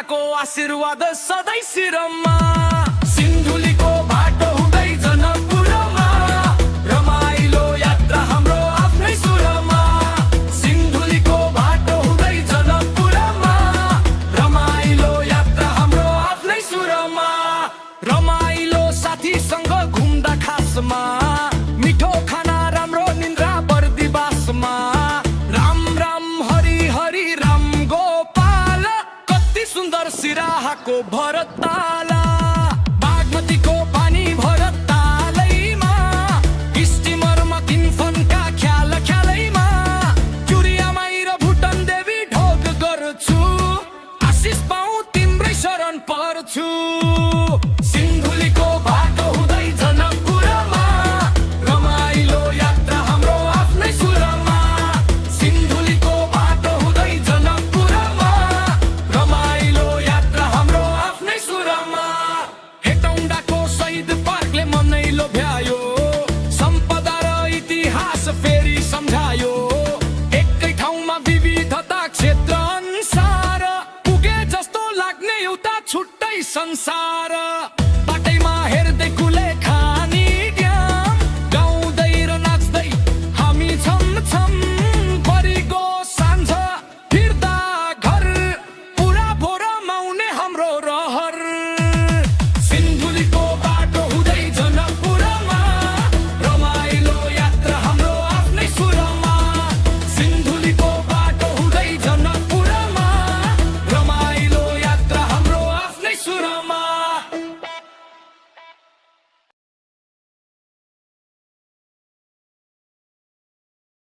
को आशीर्वाद सधैँ शिरमा सिन्धुलीको बाटो हुँदै जनकपुरमा रमाइलो यात्रा हाम्रो आफ्नै सुरमा सिन्धुलीको बाटो हुँदै जनकपुरमा रमाइलो यात्रा हाम्रो आफ्नै सुरमा रमाइलो साथीसँग घुम्दा खासमा मिठो खाना राम्रो निन्द्रा बर्दिवासमा राम राम हरि हरि राम गोपाल कति सुन्दर सिराहाको भरताला बागमतीको पानी भरतालैमा स्टिमरमा किन्फनका ख्याल ख्यालैमा चुरियामाई र भुटन देवी ढोग गर्छु आशिष पाऊ तिम्रै शरण पर्छु सिन्धुलीको बाटो हुँदै जनकपुरमा रमाइलो यात्रा हाम्रो आफ्नै सुरमा सिन्धुलीको बाटो हुँदै जनकपुरमा रमाइलो यात्रा हाम्रो आफ्नै सुरमा हेटौँडाको शहीद पार्कले मनै लोभ्यायो सम्पदा र इतिहास फेरि सम्झायो एकै ठाउँमा विविधता क्षेत्र अनुसार पुगे जस्तो लाग्ने एउटा छुट्टै संसार